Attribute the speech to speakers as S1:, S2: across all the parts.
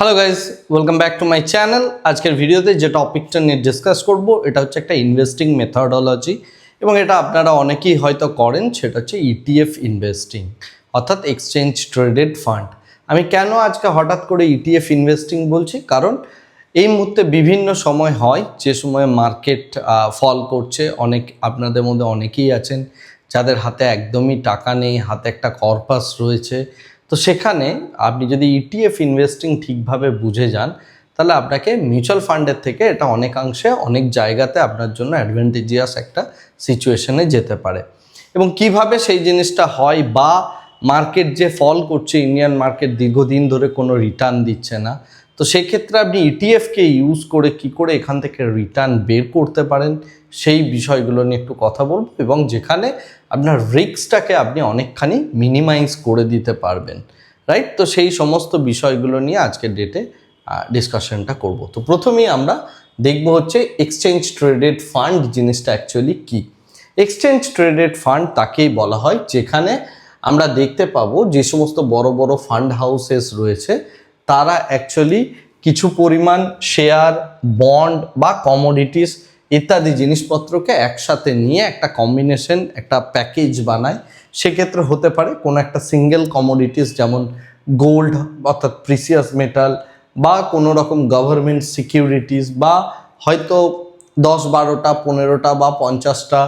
S1: Hello guys, welcome back to my channel. আজকের ভিডিওতে যে টপিকটা নিয়ে ডিসকাস করব এটা হচ্ছে একটা ইনভেস্টিং মেথডোলজি এবং এটা আপনারা অনেকেই হয়তো করেন। সেটা হচ্ছে ইটিএফ ইনভেস্টিং, অর্থাৎ এক্সচেঞ্জ ট্রেডেড ফান্ড। আমি কেন আজকে হঠাৎ করে ইটিএফ ইনভেস্টিং বলছি, কারণ এই মুহূর্তে বিভিন্ন সময় হয় যে সময় মার্কেট ফল করছে। আপনাদের মধ্যে অনেকেই আছেন যাদের হাতে একদমই টাকা নেই, হাতে একটা কর্পাস রয়েছে। তো সেখানে আপনি যদি ইটিএফ ইনভেস্টিং ঠিকভাবে বুঝে যান, তাহলে আপনাকে মিউচুয়াল ফান্ডের থেকে এটা অনেকাংশে অনেক জায়গাতে আপনার জন্য অ্যাডভান্টেজিয়াস একটা সিচুয়েশনে যেতে পারে। এবং কিভাবে সেই জিনিসটা হয়, বা মার্কেট যে ফল করছে, ইন্ডিয়ান মার্কেট দীর্ঘদিন ধরে কোনো রিটার্ন দিচ্ছে না, তো সেই ক্ষেত্রে আপনি ইটিএফকে ইউজ করে কি করে এখান থেকে রিটার্ন বের করতে পারেন, সেই বিষয়গুলো নিয়ে একটু কথা বলবো। এবং যেখানে আপনার রিস্কটাকে আপনি অনেকখানি মিনিমাইজ করে দিতে পারবেন, রাইট? তো সেই সমস্ত বিষয়গুলো নিয়ে আজকের ডেটে ডিসকাশনটা করব। তো প্রথমেই আমরা দেখব হচ্ছে এক্সচেঞ্জ ট্রেডেড ফান্ড জিনিসটা অ্যাকচুয়ালি কী। এক্সচেঞ্জ ট্রেডেড ফান্ড তাকেই বলা হয় যেখানে আমরা দেখতে পাবো যে সমস্ত বড় বড় ফান্ড হাউসেস রয়েছে তারা অ্যাকচুয়ালি কিছু পরিমাণ শেয়ার, বন্ড বা কমোডিটিস ইত্যাদি জিনিসপত্রকে একসাথে নিয়ে একটা কম্বিনেশন, একটা প্যাকেজ বানায়। সেক্ষেত্রে হতে পারে কোনো একটা সিঙ্গেল কমোডিটিস, যেমন গোল্ড অর্থাৎ প্রিসিয়াস মেটাল, বা কোনো রকম গভর্নমেন্ট সিকিউরিটিস, বা হয়তো 10-12টা 15টা বা 50টা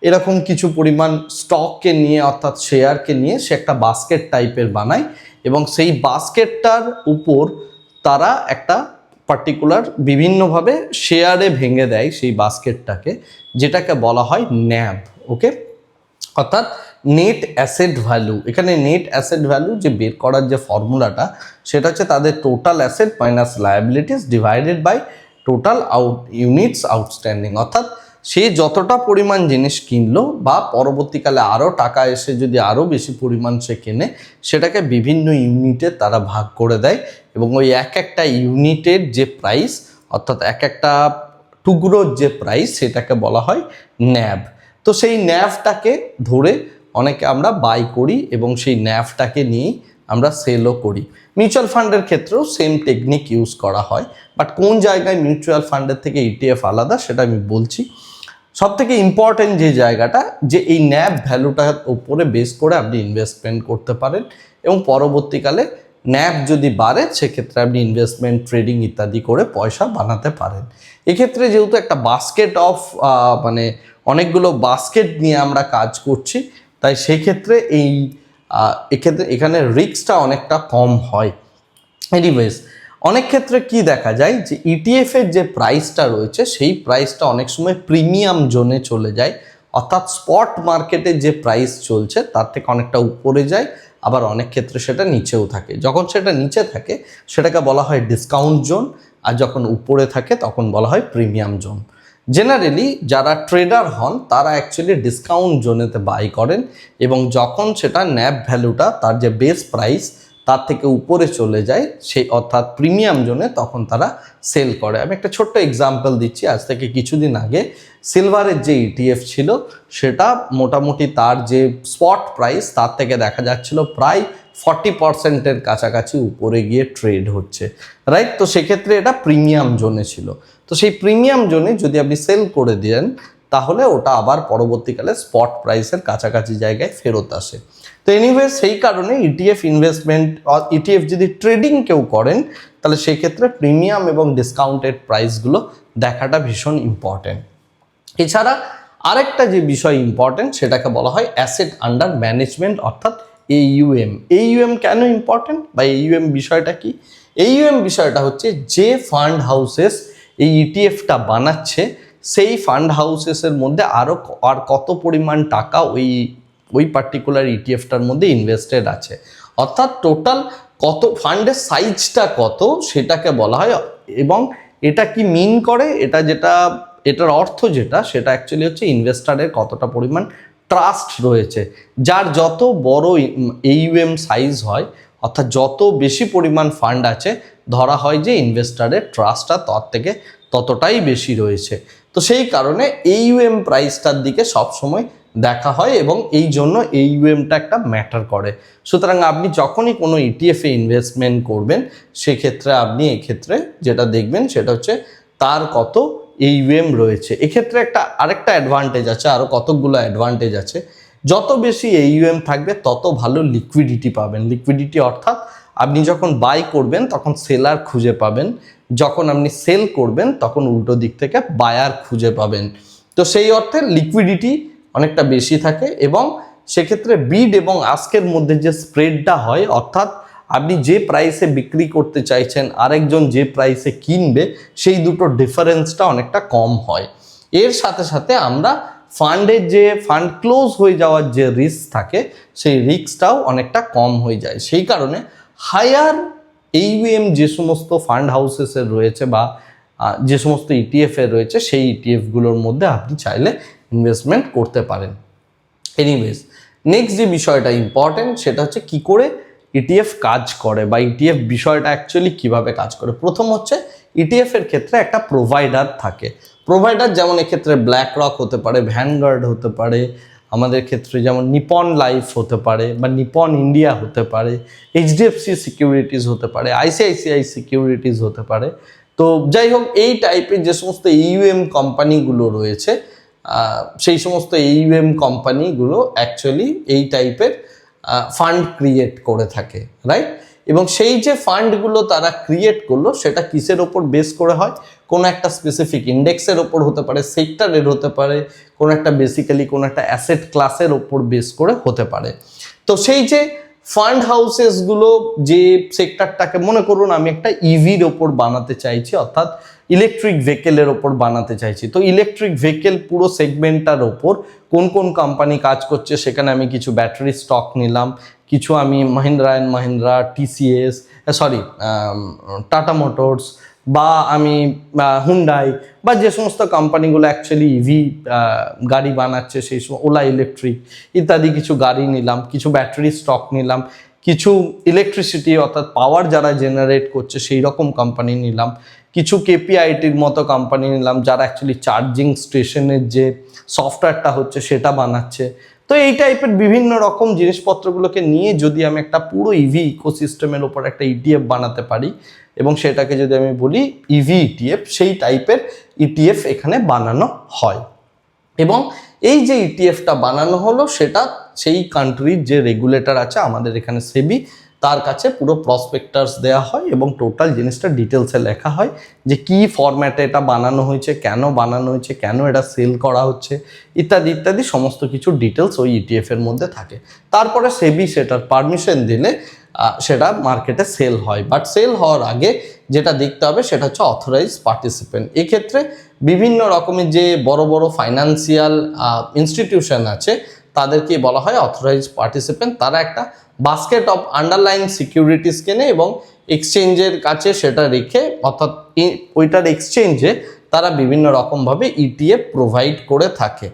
S1: এরকম কিছু পরিমাণ স্টককে নিয়ে, অর্থাৎ শেয়ারকে নিয়ে সে একটা বাস্কেট টাইপের বানায়। এবং সেই বাস্কেটটার উপর তারা একটা পার্টিকুলার বিভিন্নভাবে শেয়ারে ভেঙে দেয় সেই বাস্কেটটাকে, যেটাকে বলা হয় ন্যাব। ওকে, অর্থাৎ নেট অ্যাসেট ভ্যালু। এখানে নেট অ্যাসেট ভ্যালু যে বের করার যে ফর্মুলাটা, সেটা হচ্ছে তাদের total asset minus liabilities divided by total units outstanding. অর্থাৎ সে যতটা পরিমাণ জিনিস কিনলো বা পরবর্তীকালে আরও টাকা এসে যদি আরও বেশি পরিমাণ সে কেনে, সেটাকে বিভিন্ন ইউনিটে তারা ভাগ করে দেয়। এবং ওই এক একটা ইউনিটের যে প্রাইস, অর্থাৎ এক একটা টুকরোর যে প্রাইস, সেটাকে বলা হয় ন্যাব। তো সেই ন্যাভটাকে ধরে অনেকে আমরা বাই করি এবং সেই ন্যাভটাকে নিয়েই আমরা সেলও করি। মিউচুয়াল ফান্ডের ক্ষেত্রেও সেম টেকনিক ইউজ করা হয়, বাট কোন জায়গায় মিউচুয়াল ফান্ডের থেকে ইটিএফ আলাদা সেটা আমি বলছি। সবথেকে ইম্পর্টেন্ট যে জায়গাটা, যে এই ন্যাব ভ্যালুটার উপরে বেস করে আপনি ইনভেস্টমেন্ট করতে পারেন এবং পরবর্তীকালে ন্যাব যদি বাড়ে সেক্ষেত্রে আপনি ইনভেস্টমেন্ট, ট্রেডিং ইত্যাদি করে পয়সা বানাতে পারেন। এক্ষেত্রে যেহেতু একটা বাস্কেট অফ অনেকগুলো বাস্কেট নিয়ে আমরা কাজ করছি, তাই সেক্ষেত্রে এখানে রিস্কটা অনেকটা কম হয়। এনিওয়েজ, অনেক ক্ষেত্রে কি দেখা যায় যে ইটিএফের যে প্রাইসটা রয়েছে সেই প্রাইসটা অনেক সময় প্রিমিয়াম জোনে চলে যায়, অর্থাৎ স্পট মার্কেটে যে প্রাইস চলছে তার থেকে অনেকটা উপরে যায়, আবার অনেক ক্ষেত্রে সেটা নিচেও থাকে। যখন সেটা নিচে থাকে সেটাকে বলা হয় ডিসকাউন্ট জোন, আর যখন উপরে থাকে তখন বলা হয় প্রিমিয়াম জোন। জেনারেলি যারা ট্রেডার হন তারা অ্যাকচুয়ালি ডিসকাউন্ট জোনেতে বাই করেন, এবং যখন সেটা ন্যাব ভ্যালুটা তার যে বেস প্রাইস তার থেকে উপরে চলে যায়, সেই অর্থাৎ প্রিমিয়াম জোনে, তখন তারা সেল করে। আমি একটা ছোট্ট এক্সাম্পল দিচ্ছি। আজ থেকে কিছুদিন আগে সিলভারের যে ইটিএফ ছিল সেটা মোটামুটি তার যে স্পট প্রাইস তার থেকে দেখা যাচ্ছিল প্রায় 40%-এর কাছাকাছি উপরে গিয়ে ট্রেড হচ্ছে, রাইট? তো সেক্ষেত্রে এটা প্রিমিয়াম জোনে ছিল। তো সেই প্রিমিয়াম জোনে যদি আপনি সেল করে দেন, তাহলে ওটা আবার পরবর্তীকালে স্পট প্রাইসের কাছাকাছি জায়গায় ফেরত আসে। তো এনিওয়ে, সেই কারণে ইটিএফ ইনভেস্টমেন্ট, ইটিএফ যদি ট্রেডিং কেউ করেন, তাহলে সেই ক্ষেত্রে প্রিমিয়াম এবং ডিসকাউন্টেড প্রাইসগুলো দেখাটা ভীষণ ইম্পর্টেন্ট। এছাড়া আরেকটা যে বিষয় ইম্পর্টেন্ট সেটাকে বলা হয় অ্যাসেট আন্ডার ম্যানেজমেন্ট, অর্থাৎ এইইউএম। এইইউএম কেন ইম্পর্টেন্ট, বা এইইউএম বিষয়টা কি? এইইউএম বিষয়টা হচ্ছে যে ফান্ড হাউসেস এই ইটিএফটা বানাচ্ছে, সেই ফান্ড হাউসেসের মধ্যে আর কত পরিমাণ টাকা ওই পার্টিকুলার ইটিএফটার মধ্যে ইনভেস্টেড আছে, অর্থাৎ টোটাল কত ফান্ডের সাইজটা কত সেটাকে বলা হয়। এবং এটা কি মিন করে, এটার অর্থ সেটা অ্যাকচুয়ালি হচ্ছে ইনভেস্টারের কতটা পরিমাণ ট্রাস্ট রয়েছে। যার যত বড় এইইউএম সাইজ হয়, অর্থাৎ যত বেশি পরিমাণ ফান্ড আছে, ধরা হয় যে ইনভেস্টারের ট্রাস্টটা তার থেকে ততটাই বেশি রয়েছে। তো সেই কারণে এইইউএম প্রাইসটার দিকে সবসময় দেখা হয় এবং এই জন্য AUMটা একটা ম্যাটার করে। সুতরাং আপনি যখনই কোনো ইটিএফে ইনভেস্টমেন্ট করবেন সেক্ষেত্রে আপনি এক্ষেত্রে যেটা দেখবেন সেটা হচ্ছে তার কত AUM রয়েছে। এক্ষেত্রে আরেকটা অ্যাডভান্টেজ আছে, আরও কতকগুলো অ্যাডভান্টেজ আছে। যত বেশি AUM থাকবে তত ভালো লিকুইডিটি পাবেন। লিকুইডিটি অর্থাৎ আপনি যখন বাই করবেন তখন সেলার খুঁজে পাবেন, যখন আপনি সেল করবেন তখন উল্টো দিক থেকে বায়ার খুঁজে পাবেন। তো সেই অর্থে লিকুইডিটি অনেকটা বেশি থাকে এবং সেক্ষেত্রে বিড এবং আস্কের মধ্যে যে স্প্রেডটা হয়, অর্থাৎ আপনি যে প্রাইসে বিক্রি করতে চাইছেন আরেকজন যে প্রাইসে কিনবে, সেই দুটো ডিফারেন্সটা অনেকটা কম হয়। এর সাথে সাথে আমরা ফান্ডের যে ফান্ড ক্লোজ হয়ে যাওয়ার যে রিস্ক থাকে সেই রিস্কটাও অনেকটা কম হয়ে যায়। সেই কারণে হায়ার AUM যে সমস্ত ফান্ড হাউসেসের রয়েছে বা যে সমস্ত ইটিএফের রয়েছে সেই ইটিএফগুলোর মধ্যে আপনি চাইলে ইনভেস্টমেন্ট করতে পারেন। এনিওয়েজ, নেক্সট যে বিষয়টা ইম্পর্টেন্ট সেটা হচ্ছে কি করে ইটিএফ কাজ করে বা ইটিএফ বিষয়টা অ্যাকচুয়ালি কিভাবে কাজ করে। প্রথম হচ্ছে ইটিএফ এর ক্ষেত্রে একটা প্রোভাইডার থাকে। প্রোভাইডার যেমন এক্ষেত্রে ব্ল্যাক রক হতে পারে, ভ্যানগার্ড হতে পারে, আমাদের ক্ষেত্রে যেমন নিপন লাইফ হতে পারে বা নিপন ইন্ডিয়া হতে পারে, HDFC সিকিউরিটিজ হতে পারে, ICICI সিকিউরিটিজ হতে পারে। তো যাই হোক, এই টাইপের যে সমস্ত AUM কোম্পানিগুলো রয়েছে সেই সমস্ত AUM কোম্পানিগুলো অ্যাকচুয়ালি এই টাইপের ফান্ড ক্রিয়েট করে থাকে, রাইট? এবং সেই যে ফান্ডগুলো তারা ক্রিয়েট করলো সেটা কিসের ওপর বেস করে হয়? কোনো একটা স্পেসিফিক ইন্ডেক্সের ওপর হতে পারে, সেক্টরের হতে পারে, কোনো একটা বেসিক্যালি কোনো একটা অ্যাসেট ক্লাসের ওপর বেস করে হতে পারে। তো সেই যে ফান্ড হাউসেসগুলো যে সেক্টরটাকে, মনে করুন আমি একটা ইভির ওপর বানাতে চাইছি, অর্থাৎ ইলেকট্রিক ভেহিকেলের ওপর বানাতে চাইছি। তো ইলেকট্রিক ভেহিকেল পুরো সেগমেন্টটার ওপর কোন কোন কোম্পানি কাজ করছে সেখানে আমি কিছু ব্যাটারি স্টক নিলাম, কিছু আমি Mahindra and Mahindra, TCS, tata motors বা আমি হুন্ডাই বা যে সমস্ত কোম্পানিগুলো অ্যাকচুয়ালি ইভি গাড়ি বানাচ্ছে সেই সময় ওলা ইলেকট্রিক ইত্যাদি কিছু গাড়ি নিলাম, কিছু ব্যাটারি স্টক নিলাম, কিছু ইলেকট্রিসিটি অর্থাৎ পাওয়ার যারা জেনারেট করছে সেই রকম কোম্পানি নিলাম, কিছু KPITর মতো কোম্পানি নিলাম যারা অ্যাকচুয়ালি চার্জিং স্টেশনের যে সফটওয়্যারটা হচ্ছে সেটা বানাচ্ছে। তো এই টাইপের বিভিন্ন রকম জিনিসপত্রগুলোকে নিয়ে যদি আমি একটা পুরো ইভি ইকোসিস্টেমের ওপর একটা ETF বানাতে পারি এবং সেটাকে যদি আমি বলি ইভি ETF, সেই টাইপের ETF এখানে বানানো হয়। এবং এই যে ইটিএফটা বানানো হলো সেটা সেই কান্ট্রির যে রেগুলেটর আছে, আমাদের এখানে সেবি, তার কাছে পুরো প্রসপেক্টাস দেওয়া হয় এবং টোটাল জিনিসটা ডিটেলসে লেখা হয় যে কি ফরম্যাটে এটা বানানো হয়েছে, কেন বানানো হয়েছে, কেন এটা সেল করা হচ্ছে ইত্যাদি ইত্যাদি সমস্ত কিছু ডিটেলস ওই ইটিএফের মধ্যে থাকে। তারপরে সেবি সেটার পারমিশন দিলে সেটা মার্কেটে সেল হয়। বাট সেল হওয়ার আগে যেটা দেখতে হবে সেটা হচ্ছে অথরাইজ পার্টিসিপেন্ট। এক্ষেত্রে বিভিন্ন রকমের যে বড় বড় ফাইন্যান্সিয়াল ইনস্টিটিউশন আছে তাদেরকে বলা হয় অথরাইজ পার্টিসিপেন্ট। তারা একটা বাস্কেট অফ আন্ডারলাইন সিকিউরিটিস কেনে এবং এক্সচেঞ্জের কাছে সেটা রেখে, অর্থাৎ ওইটার এক্সচেঞ্জে তারা বিভিন্ন রকমভাবে ETF প্রোভাইড করে থাকে।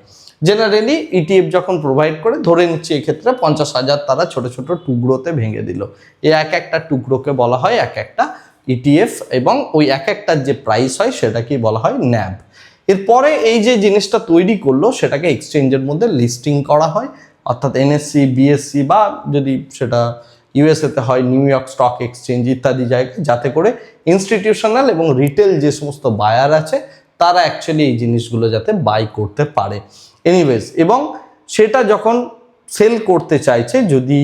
S1: জেনারেলি ETF যখন প্রোভাইড করে, ধরে নিচ্ছি এক্ষেত্রে 50,000 তারা ছোট ছোট টুকরোতে ভেঙে দিল। এই এক একটা টুকরোকে বলা হয় এক একটা ETF এবং ওই এক একটার যে প্রাইস হয় সেটাকেই বলা হয় NAV। এরপরে এই যে জিনিসটা তৈরি করলো সেটাকে এক্সচেঞ্জের মধ্যে লিস্টিং করা হয়, অর্থাৎ NSE, BSE বা যদি সেটা USA-তে হয় নিউ ইয়র্ক স্টক এক্সচেঞ্জ ইত্যাদি জায়গায়, যাতে করে ইনস্টিটিউশনাল এবং রিটেল যে সমস্ত বায়ার আছে তারা অ্যাকচুয়ালি এই জিনিসগুলো যাতে বাই করতে পারে। এনিওয়েজ, এবং সেটা যখন সেল করতে চাইছে, যদি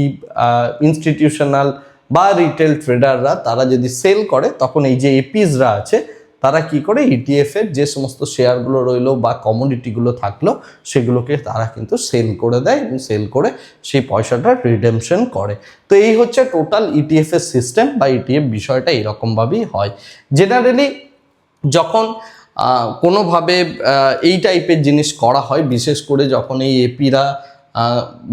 S1: ইনস্টিটিউশনাল বা রিটেল ট্রেডাররা তারা যদি সেল করে, তখন এই যে এপিসরা আছে তারা কি করে ইটিএফের যে সমস্ত শেয়ারগুলো রইলো বা কমোডিটিগুলো থাকলো সেগুলোকে তারা কিন্তু সেল করে দেয় এবং সেল করে সেই পয়সাটা রিডেমশন করে। তো এই হচ্ছে টোটাল ইটিএফের সিস্টেম বা ইটিএফ বিষয়টা এরকমভাবেই হয়। জেনারেলি যখন কোনোভাবে এই টাইপের জিনিস করা হয়, বিশেষ করে যখন এই এপিরা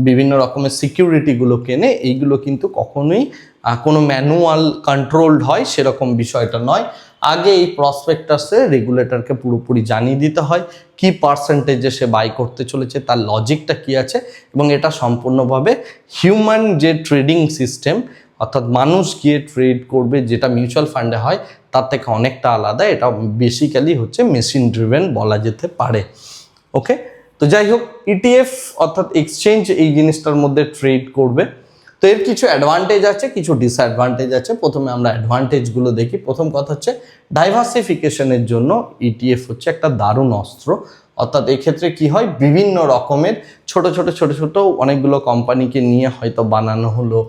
S1: বিভিন্ন রকমের সিকিউরিটিগুলো কেনে, এইগুলো কিন্তু কখনোই কোনো ম্যানুয়াল কন্ট্রোলড হয় সেরকম বিষয়টা নয়। আগে এই প্রসপেক্টাসে রেগুলেটরকে পুরোপুরি জানিয়ে দিতে হয় কি পার্সেন্টেজে সে বাই করতে চলেছে, তার লজিকটা কি আছে, এবং এটা সম্পূর্ণভাবে হিউম্যান যে ট্রেডিং সিস্টেম, অর্থাৎ মানুষ গিয়ে ট্রেড করবে যেটা মিউচুয়াল ফান্ডে হয় তার থেকে অনেকটা আলাদা। এটা বেসিক্যালি হচ্ছে মেশিন ড্রিভেন বলা যেতে পারে। ওকে, তো যাই হোক, ইটিএফ অর্থাৎ এক্সচেঞ্জ এই জিনিসটার মধ্যে ট্রেড করবে। তো এর কিছু অ্যাডভান্টেজ আছে, কিছু ডিসঅ্যাডভান্টেজ আছে। প্রথমে আমরা অ্যাডভান্টেজগুলো দেখি। প্রথম কথা হচ্ছে ডাইভার্সিফিকেশনের জন্য ইটিএফ হচ্ছে একটা দারুণ অস্ত্র। অর্থাৎ এক্ষেত্রে কি হয়, বিভিন্ন রকমের ছোট ছোট অনেকগুলো কোম্পানিকে নিয়ে হয়তো বানানো হলো,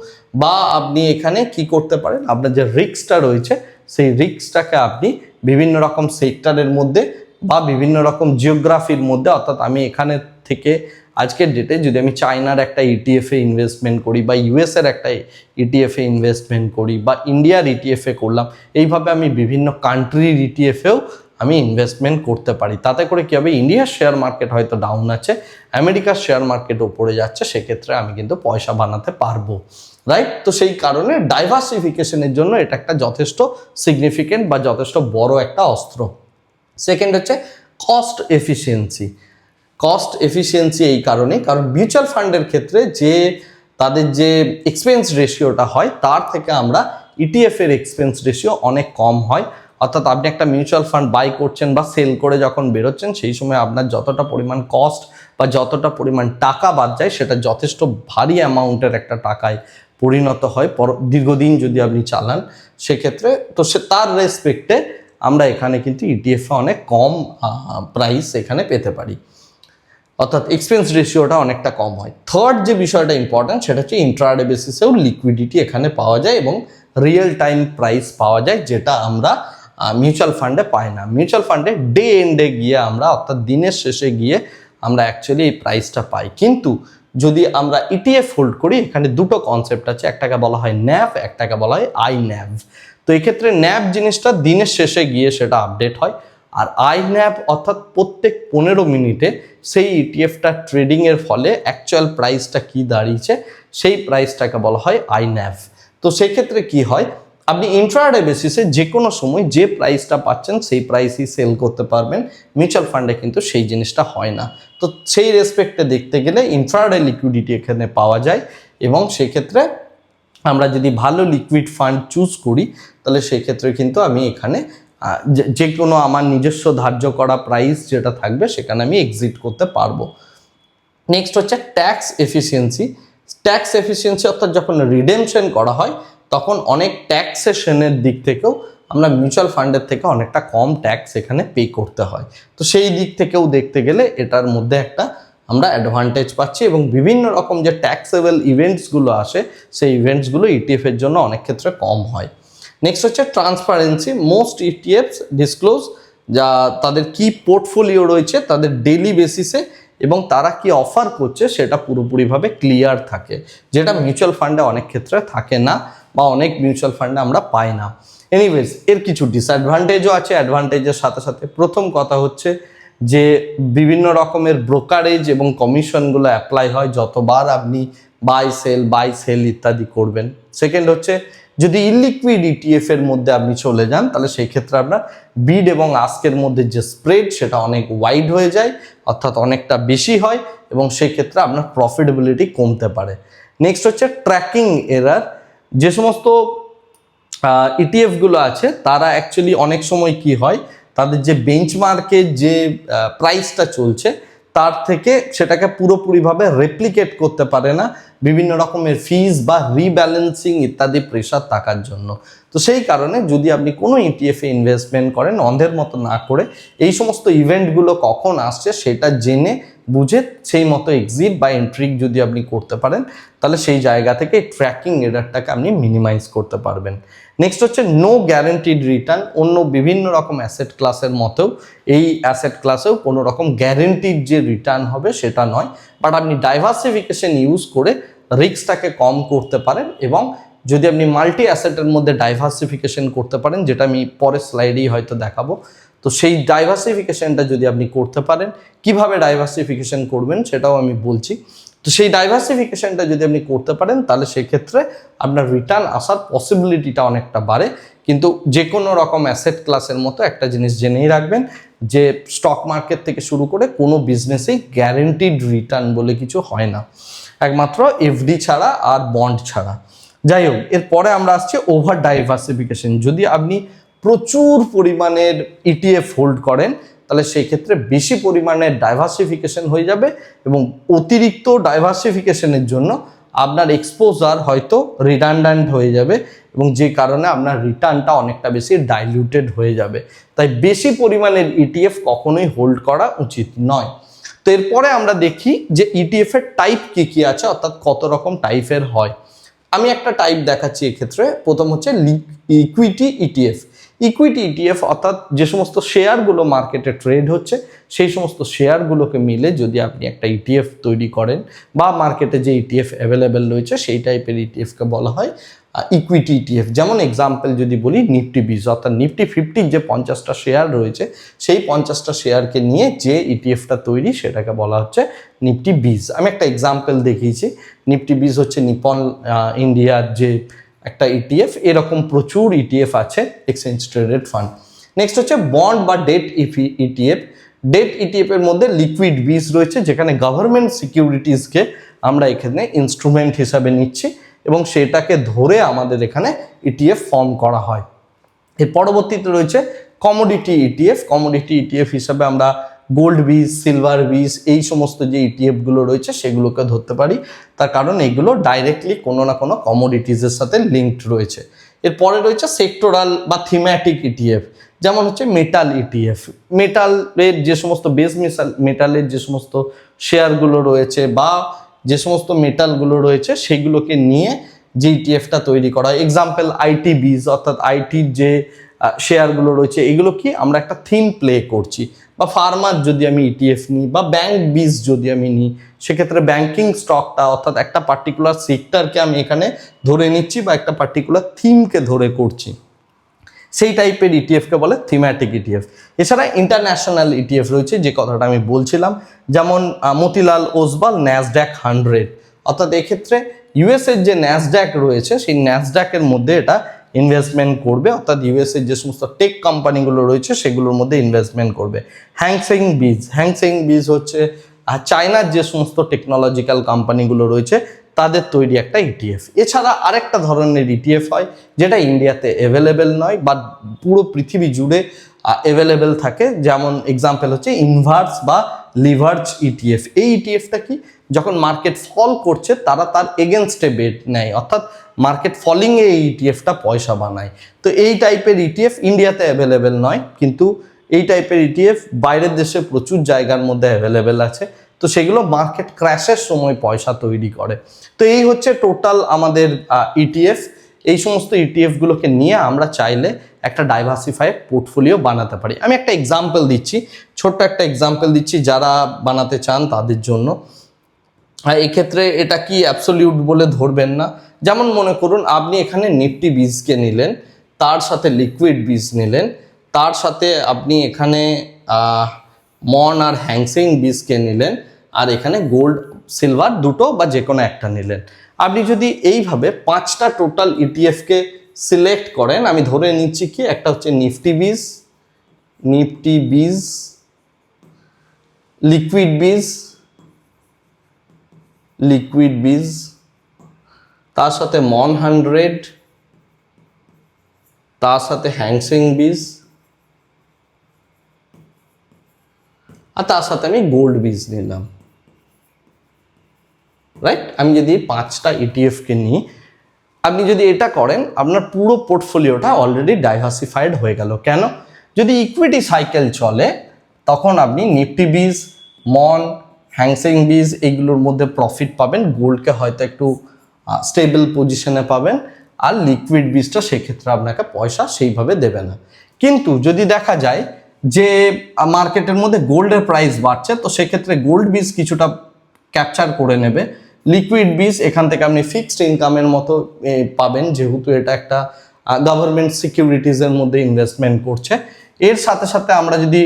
S1: বা আপনি এখানে কি করতে পারেন, আপনার যে রিস্কটা রয়েছে সেই রিস্কটাকে আপনি বিভিন্ন রকম সেক্টরের মধ্যে বা বিভিন্ন রকম জিওগ্রাফির মধ্যে, অর্থাৎ আমি এখানে থেকে আজকের ডেটে যদি আমি চায়নার একটা ইটিএফে ইনভেস্টমেন্ট করি, বা ইউএসের একটা ইটিএফে ইনভেস্টমেন্ট করি, বা ইন্ডিয়ার ইটিএফে করলাম, এইভাবে আমি বিভিন্ন কান্ট্রির ইটিএফেও আমি ইনভেস্টমেন্ট করতে পারি। তাতে করে কী হবে, ইন্ডিয়ার শেয়ার মার্কেট হয়তো ডাউন আছে, আমেরিকার শেয়ার মার্কেট ওপরে যাচ্ছে, সেক্ষেত্রে আমি কিন্তু পয়সা বানাতে পারবো, রাইট? তো সেই কারণে ডাইভার্সিফিকেশনের জন্য এটা একটা যথেষ্ট সিগনিফিকেন্ট বা যথেষ্ট বড় একটা অস্ত্র। সেকেন্ড হচ্ছে কস্ট এফিসিয়েন্সি। কস্ট এফিসিয়েন্সি এই কারণে, কারণ মিউচুয়াল ফান্ডের ক্ষেত্রে যে তাদের যে এক্সপেন্স রেশিওটা হয় তার থেকে আমরা ইটিএফ এর এক্সপেন্স রেশিও অনেক কম হয়। অর্থাৎ আপনি একটা মিউচুয়াল ফান্ড বাই করছেন বা সেল করে যখন বেরোচ্ছেন, সেই সময় আপনার যতটা পরিমাণ কস্ট বা যতটা পরিমাণ টাকা বাদ যায়, সেটা যথেষ্ট ভারী অ্যামাউন্টের একটা টাকায় পরিণত হয় দীর্ঘদিন যদি আপনি চালান সেক্ষেত্রে। তো তার রেসপেক্টে আমরা এখানে কিন্তু ইটিএফে অনেক কম প্রাইস এখানে পেতে পারি, অর্থাৎ এক্সপেন্স রেশিওটা অনেকটা কম হয়। থার্ড যে বিষয়টা ইম্পর্ট্যান্ট, সেটা হচ্ছে ইন্ট্রাডে বেসিসেও লিকুইডিটি এখানে পাওয়া যায় এবং রিয়েল টাইম প্রাইস পাওয়া যায়, যেটা আমরা মিউচুয়াল ফান্ডে পাই না। মিউচুয়াল ফান্ডে ডে এন্ডে গিয়ে আমরা, অর্থাৎ দিনের শেষে গিয়ে আমরা অ্যাকচুয়ালি এই প্রাইসটা পাই। কিন্তু যদি আমরা ইটিএফ হোল্ড করি, এখানে দুটো কনসেপ্ট আছে, একটাকে বলা হয় ন্যাভ, একটাকে বলা হয় আইন্যাভ। তো এক্ষেত্রে ন্যাভ জিনিসটা দিনের শেষে গিয়ে সেটা আপডেট হয়, আর আইন্যাভ অর্থাৎ প্রত্যেক 15 মিনিটে সেই ইটিএফটা ট্রেডিংয়ের ফলে অ্যাকচুয়াল প্রাইসটা কি দাঁড়িয়েছে সেই প্রাইসটাকে বলা হয় আইন্যাভ। তো সেক্ষেত্রে কি হয়, আপনি ইন্ট্রাডে বেসিসে যে কোনো সময় যে প্রাইসটা পাচ্ছেন সেই প্রাইসই সেল করতে পারবেন। মিউচুয়াল ফান্ডে কিন্তু সেই জিনিসটা হয় না। তো সেই রেসপেক্টে দেখতে গেলে ইন্ট্রাডে লিকুইডিটি এখানে পাওয়া যায়, এবং সেক্ষেত্রে আমরা যদি ভালো লিকুইড ফান্ড চুজ করি তাহলে সেক্ষেত্রে কিন্তু আমি এখানে যে কোনো আমার নিজস্ব ধার্য করা প্রাইস যেটা থাকবে সেখানে আমি এক্সিট করতে পারবো। নেক্সট হচ্ছে ট্যাক্স এফিসিয়েন্সি। ট্যাক্স এফিসিয়েন্সি অর্থাৎ যখন রিডেমশন করা হয় তখন অনেক ট্যাক্সেশনের দিক থেকেও আমরা মিউচুয়াল ফান্ডের থেকে অনেকটা কম ট্যাক্স এখানে পে করতে হয়। তো সেই দিক থেকেও দেখতে গেলে এটার মধ্যে একটা আমরা অ্যাডভান্টেজ পাচ্ছি, এবং বিভিন্ন রকম যে ট্যাক্সেবল ইভেন্টসগুলো আসে সেই ইভেন্টসগুলো ইটিএফের জন্য অনেক ক্ষেত্রে কম হয়। নেক্সট হচ্ছে ট্রান্সপারেন্সি। মোস্ট ইটিএফস ডিসক্লোজ যা তাদের কি পোর্টফোলিও রয়েছে তাদের ডেইলি বেসিসে, এবং তারা কি অফার করছে সেটা পুরোপুরিভাবে ক্লিয়ার থাকে, যেটা মিউচুয়াল ফান্ডে অনেক ক্ষেত্রে থাকে না, বা অনেক মিউচুয়াল ফান্ডে আমরা পাই না। এনিওয়েজ, এর কিছু ডিসঅ্যাডভান্টেজও আছে অ্যাডভান্টেজের সাথে সাথে। প্রথম কথা হচ্ছে যে বিভিন্ন রকমের ব্রোকারেজ এবং কমিশনগুলো অ্যাপ্লাই হয় যতবার আপনি বাই সেল ইত্যাদি করবেন। সেকেন্ড হচ্ছে যদি ইলিকুইড ইটিএফ এর মধ্যে আপনি চলে যান তাহলে সেই ক্ষেত্রে আপনার বিড এবং আস্কের মধ্যে যে স্প্রেড সেটা অনেক ওয়াইড হয়ে যায়, অর্থাৎ অনেকটা বেশি হয়, এবং সেই ক্ষেত্রে আপনার প্রফিটেবিলিটি কমতে পারে। নেক্সট হচ্ছে ট্র্যাকিং এরার। যে সমস্ত ইটিএফগুলো আছে তারা অ্যাকচুয়ালি অনেক সময় কি হয়, তাদের যে বেঞ্চমার্কের যে প্রাইসটা চলছে তার থেকে সেটাকে পুরোপুরিভাবে রেপ্লিকেট করতে পারে না, বিভিন্ন রকমের ফিজ বা রিব্যালেন্সিং ইত্যাদি প্রেশার থাকার জন্য। তো সেই কারণে যদি আপনি কোনো ইটিএফে ইনভেস্টমেন্ট করেন, অন্ধের মতো না করে এই সমস্ত ইভেন্টগুলো কখন আসছে সেটা জেনে বুঝে সেই মতো এক্সিট বা এন্ট্রি যদি আপনি করতে পারেন তাহলে সেই জায়গা থেকে ট্র্যাকিং এরারটাকে আপনি মিনিমাইজ করতে পারবেন। নেক্সট হচ্ছে নো গ্যারেন্টিড রিটার্ন। অন্য বিভিন্ন রকম অ্যাসেট ক্লাসের মতেও এই অ্যাসেট ক্লাসেও কোনো রকম গ্যারেন্টিড যে রিটার্ন হবে সেটা নয়, বাট আপনি ডাইভার্সিফিকেশন ইউজ করে রিস্কটাকে কম করতে পারেন, এবং যদি আপনি মাল্টি অ্যাসেটের মধ্যে ডাইভার্সিফিকেশন করতে পারেন, যেটা আমি পরের স্লাইডেই হয়তো দেখাবো, তো সেই ডাইভার্সিফিকেশনটা যদি আপনি করতে পারেন, কিভাবে ডাইভার্সিফিকেশন করবেন সেটাও আমি বলছি। তো সেই ডাইভার্সিফিকেশনটা যদি আপনি করতে পারেন তাহলে সেক্ষেত্রে আপনার রিটার্ন আসার পসিবিলিটিটা অনেকটা বাড়ে। কিন্তু যে কোনো রকম অ্যাসেট ক্লাসের মতো একটা জিনিস জেনেই রাখবেন যে স্টক মার্কেট থেকে শুরু করে কোনো বিজনেসেই গ্যারেন্টিড রিটার্ন বলে কিছু হয় না, একমাত্র এফডি ছাড়া আর বন্ড ছাড়া। যাই হোক, এরপরে আমরা আসছি ওভার ডাইভার্সিফিকেশন। যদি আপনি প্রচুর পরিমাণের ইটিএফ হোল্ড করেন তাহলে সেই ক্ষেত্রে বেশি পরিমাণে ডাইভার্সিফিকেশন হয়ে যাবে এবং অতিরিক্ত ডাইভার্সিফিকেশনের জন্য আপনার এক্সপোজার হয়তো রিডান্ড্যান্ট হয়ে যাবে এবং যে কারণে আপনার রিটার্নটা অনেকটা বেশি ডাইলিউটেড হয়ে যাবে। তাই বেশি পরিমাণের ইটিএফ কখনোই হোল্ড করা উচিত নয়। তো এরপরে আমরা দেখি যে ইটিএফ এর টাইপ কি কি আছে, অর্থাৎ কত রকম টাইপের হয়। আমি একটা টাইপ দেখাচ্ছি এক্ষেত্রে। প্রথম হচ্ছে ইকুইটি ইটিএফ। ইকুইটি ইটিএফ অর্থাৎ যে সমস্ত শেয়ারগুলো মার্কেটে ট্রেড হচ্ছে সেই সমস্ত শেয়ারগুলোকে মিলে যদি আপনি একটা ইটিএফ তৈরি করেন বা মার্কেটে যে ইটিএফ অ্যাভেলেবেল রয়েছে সেই টাইপের ইটিএফকে বলা হয় ইকুইটি ইটিএফ। যেমন এক্সাম্পল যদি বলি নিফটি 20, অর্থাৎ নিফটি 50 যে 50টা শেয়ার রয়েছে সেই 50টা শেয়ারকে নিয়ে যে ইটিএফটা তৈরি সেটাকে বলা হচ্ছে নিফটি 20। আমি একটা এক্সাম্পল দেখিয়েছি। নিফটি 20 হচ্ছে নিপন ইন্ডিয়ার যে একটা ইটিএফ। এরকম প্রচুর ইটিএফ আছে এক্সচেঞ্জ ট্রেডেড ফান্ড। নেক্সট হচ্ছে বন্ড বা ডেট ইটিএফ। ডেট ইটিএফ এর মধ্যে লিকুইড 20 রয়েছে, যেখানে গভর্নমেন্ট সিকিউরিটিজকে আমরা এখানে ইনস্ট্রুমেন্ট হিসাবে নিচ্ছি এবং সেটাকে ধরে আমাদের এখানে ইটিএফ ফর্ম করা হয়। এর পরবর্তীতে রয়েছে কমোডিটি ইটিএফ। কমোডিটি ইটিএফ হিসাবে আমরা গোল্ড 20, সিলভার 20 এই সমস্ত যে ইটিএফগুলো রয়েছে সেগুলোকে ধরতে পারি, তার কারণ এগুলো ডাইরেক্টলি কোনো না কোনো কমোডিটিজের সাথে লিঙ্কড রয়েছে। এরপরে রয়েছে সেক্টরাল বা থিম্যাটিক ইটিএফ, যেমন হচ্ছে মেটাল ইটিএফ। মেটালের যে সমস্ত বেস মেটালের যে সমস্ত শেয়ারগুলো রয়েছে বা যে সমস্ত মেটালগুলো রয়েছে সেগুলোকে নিয়ে যে ইটিএফটা তৈরি করা হয়। এক্সাম্পল আইটি 20, অর্থাৎ আইটির যে শেয়ারগুলো রয়েছে এগুলো কি আমরা একটা থিম প্লে করছি। বা ফার্মার যদি আমি ইটিএফ নিই বা ব্যাংক 20 যদি আমি নিই, সেক্ষেত্রে ব্যাংকিং স্টকটা অর্থাৎ একটা পার্টিকুলার সেক্টরকে আমি এখানে ধরে নিচ্ছি বা একটা পার্টিকুলার থিমকে ধরে করছি। সেই টাইপের ইটিএফকে বলে থিম্যাটিক ইটিএফ। এছাড়া ইন্টারন্যাশনাল ইটিএফ রয়েছে, যে কথাটা আমি বলছিলাম, যেমন মতিলাল ওসবাল ন্যাসড্যাক 100, অর্থাৎ এক্ষেত্রে ইউএসএর যে ন্যাসড্যাক রয়েছে সেই ন্যাসড্যাকের মধ্যে এটা ইনভেস্টমেন্ট করবে, অর্থাৎ ইউএসএর যে সমস্ত টেক কোম্পানিগুলো রয়েছে সেগুলোর মধ্যে ইনভেস্টমেন্ট করবে। হ্যাংসেং বিজ। হ্যাংসেং বিজ হচ্ছে চায়নার যে সমস্ত টেকনোলজিক্যাল কোম্পানিগুলো রয়েছে তাদের তৈরি একটা ইটিএফ। এছাড়া আরেকটা ধরনের ইটিএফ হয় যেটা ইন্ডিয়াতে অ্যাভেলেবেল নয় বা পুরো পৃথিবী জুড়ে অ্যাভেলেবেল থাকে, যেমন এক্সাম্পল হচ্ছে ইনভার্স বা লিভার্জ ইটিএফ। এই ইটিএফটা কি, যখন মার্কেট ফল করছে তারা তার এগেনস্টে বেট নেয়, অর্থাৎ মার্কেট ফলিংয়ে এই ইটিএফটা পয়সা বানায়। তো এই টাইপের ইটিএফ ইন্ডিয়াতে অ্যাভেলেবেল নয়, কিন্তু এই টাইপের ইটিএফ বাইরের দেশে প্রচুর জায়গার মধ্যে অ্যাভেলেবেল আছে। তো সেগুলো মার্কেট ক্র্যাশের সময় পয়সা তৈরি করে। তো এই হচ্ছে টোটাল আমাদের ইটিএফ। এই সমস্ত ইটিএফগুলোকে নিয়ে আমরা চাইলে একটা ডাইভার্সিফাইড পোর্টফোলিও বানাতে পারি। আমি একটা এক্সাম্পল দিচ্ছি, ছোট্ট একটা এক্সাম্পল দিচ্ছি যারা বানাতে চান তাদের জন্য। এক্ষেত্রে এটা কি অ্যাবসলিউট বলে ধরবেন না। যেমন মনে করুন আপনি এখানে নিফটি 20কে নিলেন, তার সাথে লিকুইড 20 নিলেন, তার সাথে আপনি এখানে মন আর হ্যাংসেং 20কে নিলেন, আর এখানে গোল্ড সিলভার দুটো বা যে কোনো একটা নিলেন। আপনি যদি এইভাবে 5টা টোটাল ইটিএফকে সিলেক্ট করেন, আমি ধরে নিচ্ছি কি একটা হচ্ছে নিফটি 20, লিকুইড 20, তার সাথে মন 100, তার সাথে হ্যাংসেং 20, আর তার সাথে আমি গোল্ড 20 নিলাম। রাইট? আমি যদি 5টা ইটিএফকে নিই, আপনি যদি এটা করেন আপনার পুরো পোর্টফোলিওটা অলরেডি ডাইভার্সিফাইড হয়ে গেল। কেন? যদি ইকুইটি সাইকেল চলে তখন আপনি নিফটি 20, মন, হ্যাংসেং 20 এইগুলোর মধ্যে প্রফিট পাবেন, গোল্ডকে হয়তো একটু স্টেবল পজিশনে পাবেন, আর লিকুইড 20টা সেক্ষেত্রে আপনাকে পয়সা সেইভাবে দেবে না। কিন্তু যদি দেখা যায় যে মার্কেটের মধ্যে গোল্ডের প্রাইস বাড়ছে, তো সেক্ষেত্রে গোল্ড 20 কিছুটা ক্যাপচার করে নেবে, লিকুইড 20 এখান থেকে আপনি ফিক্সড ইনকামের মতো পাবেন, যেহেতু এটা একটা গভর্নমেন্ট সিকিউরিটিজের মধ্যে ইনভেস্টমেন্ট করছে। এর সাথে সাথে আমরা যদি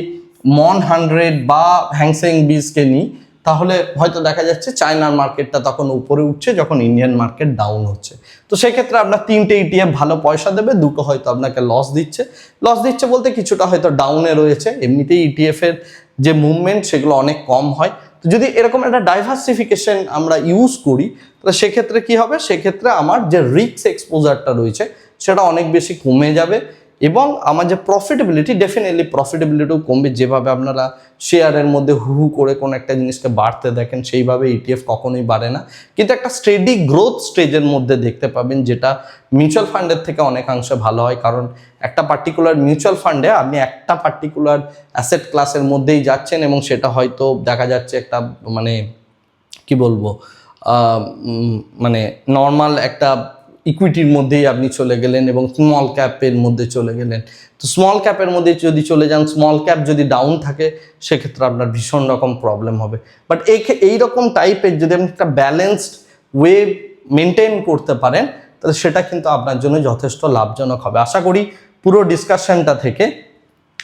S1: মন 100 বা হ্যাংসেং 20কে নিই, তাহলে হয়তো দেখা যাচ্ছে চায়নার মার্কেটটা তখন উপরে উঠছে যখন ইন্ডিয়ান মার্কেট ডাউন হচ্ছে। তো সেক্ষেত্রে আপনার 3টে ইটিএফ ভালো পয়সা দেবে, দুটো হয়তো আপনাকে লস দিচ্ছে বলতে কিছুটা হয়তো ডাউনে রয়েছে। এমনিতেই ইটিএফ এর যে মুভমেন্ট সেগুলো অনেক কম হয়। তো যদি এরকম একটা ডাইভার্সিফিকেশন আমরা ইউজ করি তাহলে সেক্ষেত্রে কি হবে, সেক্ষেত্রে আমার যে রিস্ক এক্সপোজারটা রয়েছে সেটা অনেক বেশি কমে যাবে এবং আমার যে প্রফিটেবিলিটি, ডেফিনেটলি প্রফিটেবিলিটিও কমবে। যেভাবে আপনারা শেয়ারের মধ্যে হু হু করে কোনো একটা জিনিসকে বাড়তে দেখেন, সেইভাবে ইটিএফ কখনোই বাড়ে না, কিন্তু একটা স্টেডি গ্রোথ স্টেজের মধ্যে দেখতে পাবেন, যেটা মিউচুয়াল ফান্ডের থেকে অনেকাংশে ভালো হয়। কারণ একটা পার্টিকুলার মিউচুয়াল ফান্ডে আপনি একটা পার্টিকুলার অ্যাসেট ক্লাসের মধ্যেই যাচ্ছেন এবং সেটা হয়তো দেখা যাচ্ছে একটা মানে কি বলবো মানে নর্মাল একটা ইকুইটির মধ্যেই আপনি চলে গেলেন এবং স্মল ক্যাপের মধ্যে চলে গেলেন। তো স্মল ক্যাপের মধ্যে যদি চলে যান, স্মল ক্যাপ যদি ডাউন থাকে, সেক্ষেত্রে আপনার ভীষণ রকম প্রবলেম হবে। বাট এই রকম টাইপের যদি আপনি একটা ব্যালেন্সড ওয়ে মেনটেন করতে পারেন, তাহলে সেটা কিন্তু আপনার জন্য যথেষ্ট লাভজনক হবে। আশা করি পুরো ডিসকাশনটা থেকে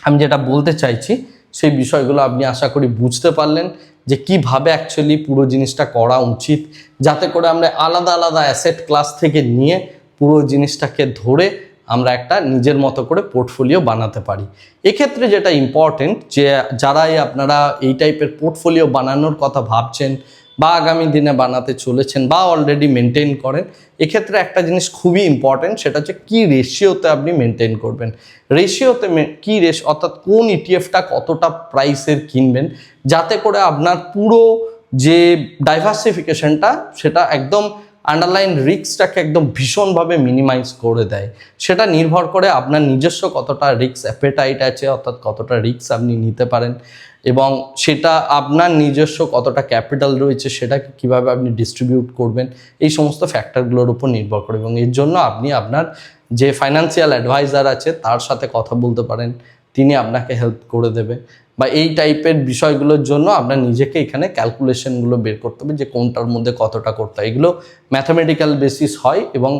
S1: আমি যেটা বলতে চাইছি সেই বিষয়গুলো আপনি আশা করি বুঝতে পারলেন, যে কিভাবে অ্যাকচুয়ালি পুরো জিনিসটা করা উচিত, যাতে করে আমরা আলাদা আলাদা অ্যাসেট ক্লাস থেকে নিয়ে পুরো জিনিসটাকে ধরে আমরা একটা নিজের মতো করে পোর্টফোলিও বানাতে পারি। এক্ষেত্রে যেটা ইম্পর্টেন্ট, যে যারাই আপনারা এই টাইপের পোর্টফোলিও বানানোর কথা ভাবছেন বা আগামী দিনে বানাতে চলেছেন বা অলরেডি মেনটেন করেন, এক্ষেত্রে একটা জিনিস খুবই ইম্পর্টেন্ট, সেটা হচ্ছে কী রেশিওতে আপনি মেনটেন করবেন। রেশিওতে কী অর্থাৎ কোন ইটিএফটা কতটা প্রাইসের কিনবেন, যাতে করে আপনার পুরো যে ডাইভার্সিফিকেশনটা সেটা একদম আন্ডারলাইন রিস্কটাকে একদম ভীষণভাবে মিনিমাইজ করে দেয়। সেটা নির্ভর করে আপনার নিজস্ব কতটা রিস্ক অ্যাপেটাইট আছে, অর্থাৎ কতটা রিস্ক আপনি নিতে পারেন, এবং সেটা আপনার নিজস্ব কতটা ক্যাপিটাল রয়েছে, সেটাকে কীভাবে আপনি ডিস্ট্রিবিউট করবেন, এই সমস্ত ফ্যাক্টরগুলোর উপর নির্ভর করে। এবং এর জন্য আপনি আপনার যে ফাইন্যান্সিয়াল অ্যাডভাইজার আছে তার সাথে কথা বলতে পারেন, তিনি আপনাকে হেল্প করে দেবে। বা এই টাইপের বিষয়গুলোর জন্য আপনার নিজেকে এখানে ক্যালকুলেশনগুলো বের করতে হবে, যে কোনটার মধ্যে কতটা করতে হয়। এগুলো ম্যাথামেটিক্যাল বেসিস হয় এবং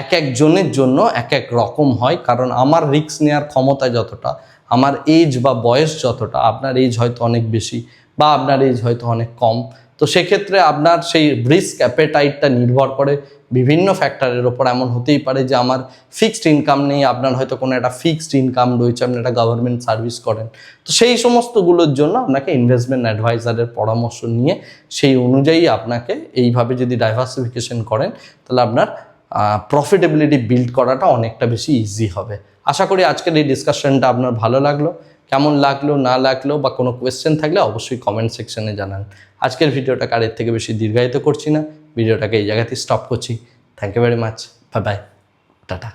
S1: এক একজনের জন্য এক এক রকম হয়। কারণ আমার রিস্ক নেওয়ার ক্ষমতা যতটা, আমার এজ বা বয়স যতটা, আপনার এজ হয়তো অনেক বেশি বা আপনার এজ হয়তো অনেক কম। তো সেক্ষেত্রে আপনার সেই রিস্ক অ্যাপেটাইটটা নির্ভর করে বিভিন্ন ফ্যাক্টরের ওপর। এমন হতেই পারে যে আমার ফিক্সড ইনকাম নেই, আপনার হয়তো কোনো একটা ফিক্সড ইনকাম রয়েছে, আপনি একটা গভর্নমেন্ট সার্ভিস করেন। তো সেই সমস্তগুলোর জন্য আপনাকে ইনভেস্টমেন্ট অ্যাডভাইজারের পরামর্শ নিয়ে সেই অনুযায়ী আপনাকে এইভাবে যদি ডাইভার্সিফিকেশন করেন, তাহলে আপনার প্রফিটেবিলিটি বিল্ড করাটা অনেকটা বেশি ইজি হবে। আশা করি আজকের এই ডিসকাশনটা আপনার ভালো লাগলো। কেমন লাগলো না লাগলো বা কোনো কোয়েশ্চেন থাকলে অবশ্যই কমেন্ট সেকশনে জানান। আজকের ভিডিওটাকে আর এর থেকে বেশি দীর্ঘায়িত করছি না, ভিডিওটাকে এই জায়গাতেই স্টপ করছি। Thank you very much, bye bye, tata.